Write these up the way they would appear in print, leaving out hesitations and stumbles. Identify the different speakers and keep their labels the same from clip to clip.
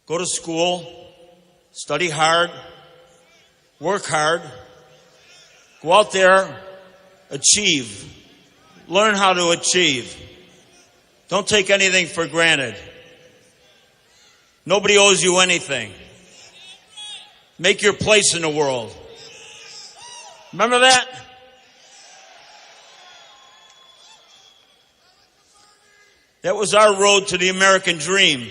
Speaker 1: go to school, study hard, work hard, go out there, achieve, learn how to achieve. Don't take anything for granted. Nobody owes you anything. Make your place in the world. Remember that? That was our road to the American dream.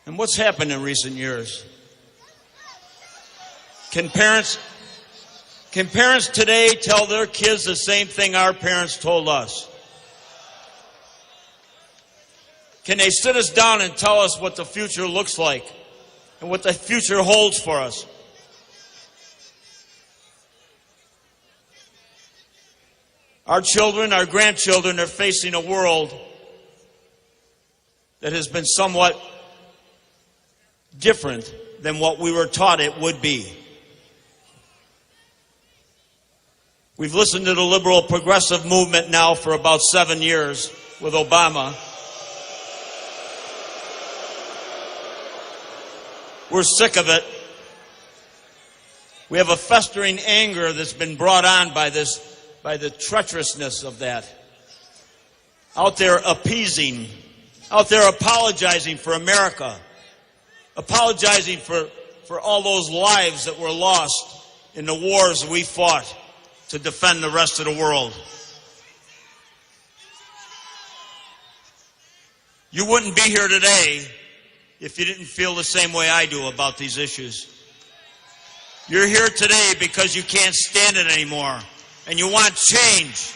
Speaker 1: And what's happened in recent years? Can parents today tell their kids the same thing our parents told us? Can they sit us down and tell us what the future looks like and what the future holds for us? Our children, our grandchildren are facing a world that has been somewhat different than what we were taught it would be. We've listened to the liberal progressive movement now for about 7 years with Obama. We're sick of it. We have a festering anger that's been brought on by the treacherousness of that. Out there appeasing, out there apologizing for America, apologizing for all those lives that were lost in the wars we fought to defend the rest of the world. You wouldn't be here today if you didn't feel the same way I do about these issues. You're here today because you can't stand it anymore and you want change.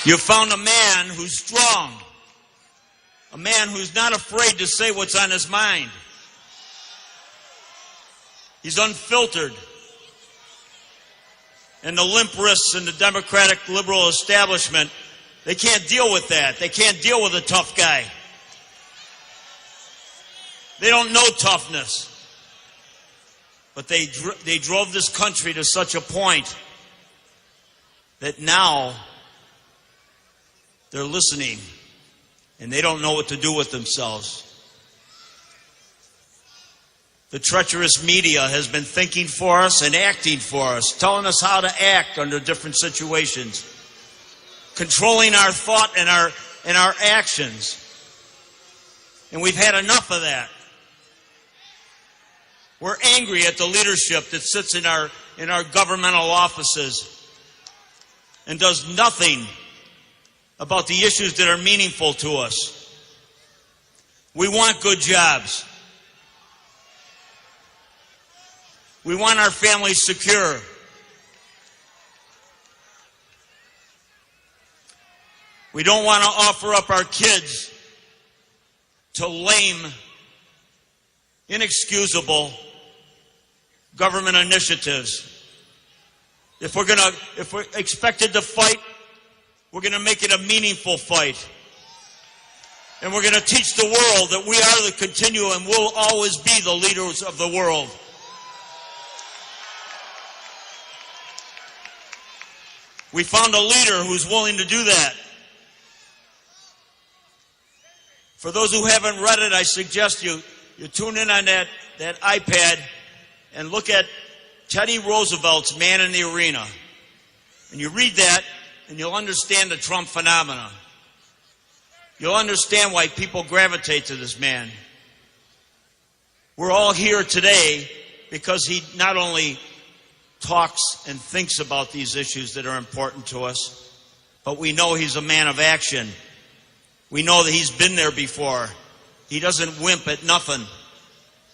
Speaker 1: You found a man who's strong, a man who's not afraid to say what's on his mind. He's unfiltered. And the limp wrists in the Democratic liberal establishment, they can't deal with that. They can't deal with a tough guy. They don't know toughness. But they drove this country to such a point that now they're listening and they don't know what to do with themselves. The treacherous media has been thinking for us and acting for us, telling us how to act under different situations, controlling our thought and our actions. And we've had enough of that. We're angry at the leadership that sits in our governmental offices and does nothing about the issues that are meaningful to us. We want good jobs. We want our families secure. We don't want to offer up our kids to lame, inexcusable government initiatives. If we're expected to fight, we're going to make it a meaningful fight. And we're going to teach the world that we are the continuum and will always be the leaders of the world. We found a leader who's willing to do that. For those who haven't read it, I suggest you tune in on that iPad and look at Teddy Roosevelt's Man in the Arena. And you read that, and you'll understand the Trump phenomena. You'll understand why people gravitate to this man. We're all here today because he not only talks and thinks about these issues that are important to us, but we know he's a man of action. We know that he's been there before. He doesn't wimp at nothing.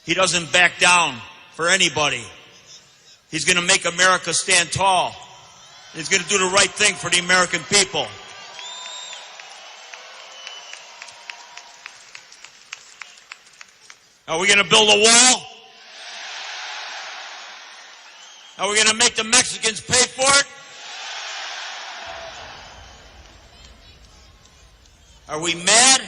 Speaker 1: He doesn't back down for anybody. He's going to make America stand tall. He's going to do the right thing for the American people. Are we going to build a wall? Are we going to make the Mexicans pay for it? Are we mad?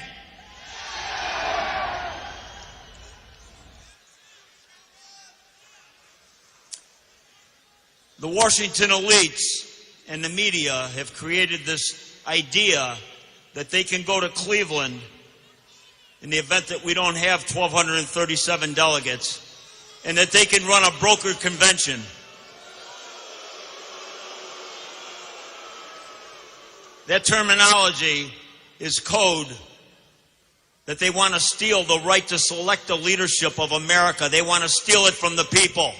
Speaker 1: The Washington elites and the media have created this idea that they can go to Cleveland in the event that we don't have 1,237 delegates, and that they can run a brokered convention. That terminology is code that they want to steal the right to select the leadership of America. They want to steal it from the people.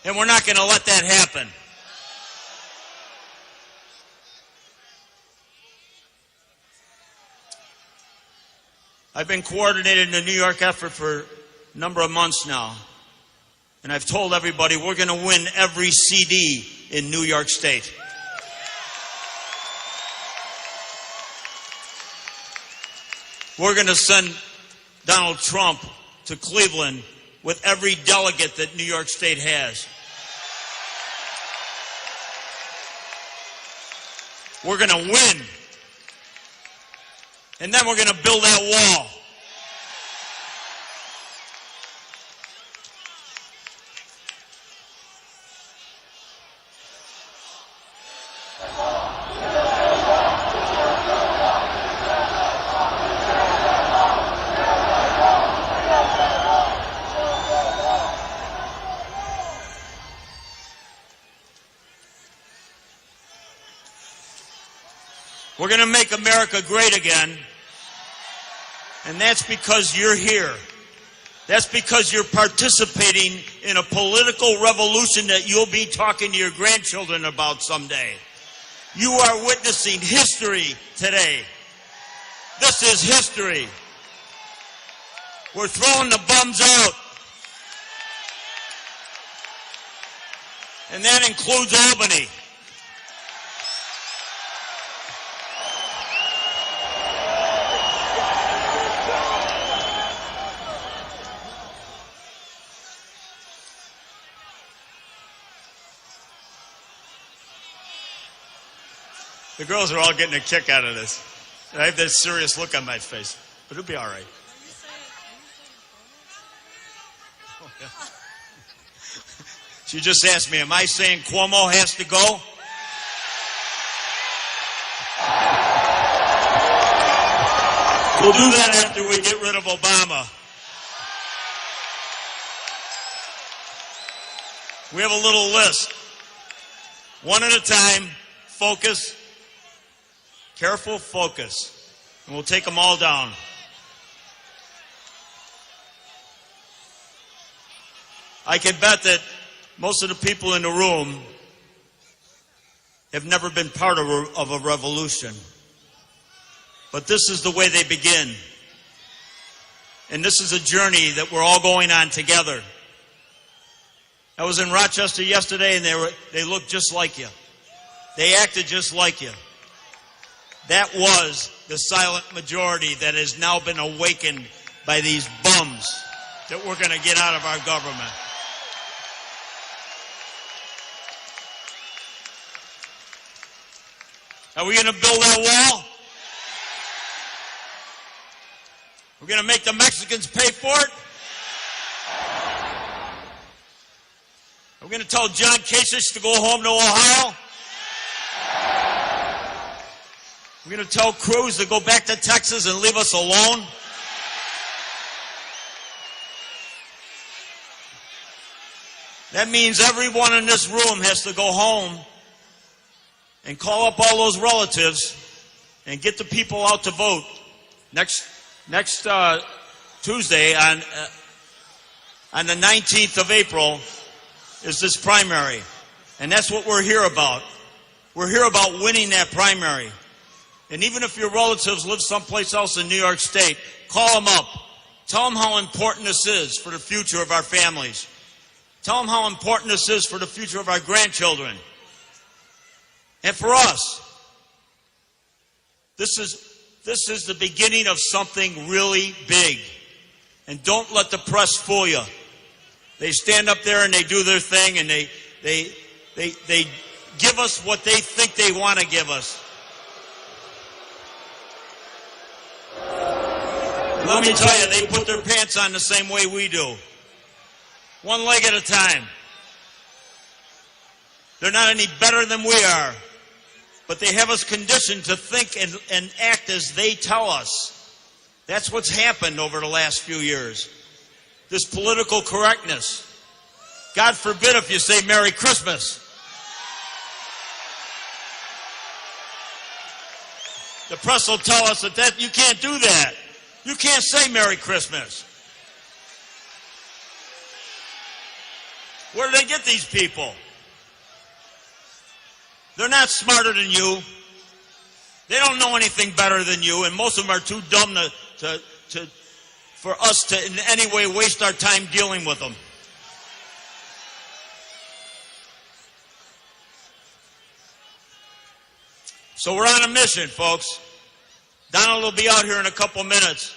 Speaker 1: And we're not going to let that happen. I've been coordinating the New York effort for a number of months now. And I've told everybody we're going to win every CD in New York State. We're going to send Donald Trump to Cleveland with every delegate that New York State has. We're going to win. And then we're going to build that wall. We're going to make America great again, and that's because you're here. That's because you're participating in a political revolution that you'll be talking to your grandchildren about someday. You are witnessing history today. This is history. We're throwing the bums out. And that includes Albany. The girls are all getting a kick out of this. I have this serious look on my face, but it'll be all right. Oh, yeah. She just asked me, am I saying Cuomo has to go? We'll do that after we get rid of Obama. We have a little list. One at a time, focus. Careful focus, and we'll take them all down. I can bet that most of the people in the room have never been part of a revolution. But this is the way they begin. And this is a journey that we're all going on together. I was in Rochester yesterday, and they looked just like you. They acted just like you. That was the silent majority that has now been awakened by these bums that we're going to get out of our government. Are we going to build that wall? We're going to make the Mexicans pay for it? Are we going to tell John Kasich to go home to Ohio? We're going to tell Cruz to go back to Texas and leave us alone? That means everyone in this room has to go home and call up all those relatives and get the people out to vote. Next Tuesday on the 19th of April is this primary. And that's what we're here about. We're here about winning that primary. And even if your relatives live someplace else in New York State, call them up. Tell them how important this is for the future of our families. Tell them how important this is for the future of our grandchildren. And for us. This is the beginning of something really big. And don't let the press fool you. They stand up there and they do their thing, and they give us what they think they want to give us. Let me tell you, they put their pants on the same way we do. One leg at a time. They're not any better than we are. but they have us conditioned to think and act as they tell us. That's what's happened over the last few years. This political correctness. God forbid if you say Merry Christmas. The press will tell us that you can't do that. You can't say Merry Christmas. Where do they get these people? They're not smarter than you. They don't know anything better than you, and most of them are too dumb for us to in any way waste our time dealing with them. So we're on a mission, folks. Donald will be out here in a couple minutes.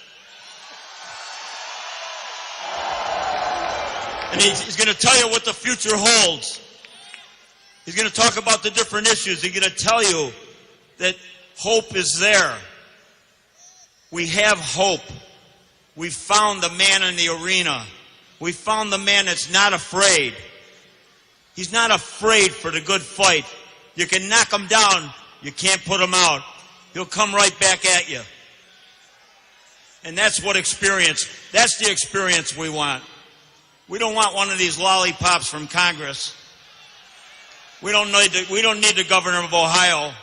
Speaker 1: And he's going to tell you what the future holds. He's going to talk about the different issues. He's going to tell you that hope is there. We have hope. We found the man in the arena. We found the man that's not afraid. He's not afraid for the good fight. You can knock him down. You can't put him out. He'll come right back at you. And that's the experience we want. We don't want one of these lollipops from Congress. We don't need the governor of Ohio.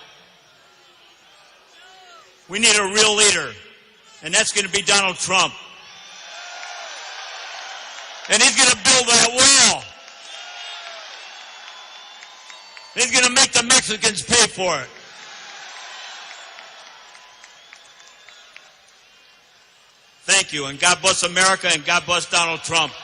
Speaker 1: We need a real leader, and that's going to be Donald Trump. And he's going to build that wall. He's going to make the Mexicans pay for it. Thank you, and God bless America, and God bless Donald Trump.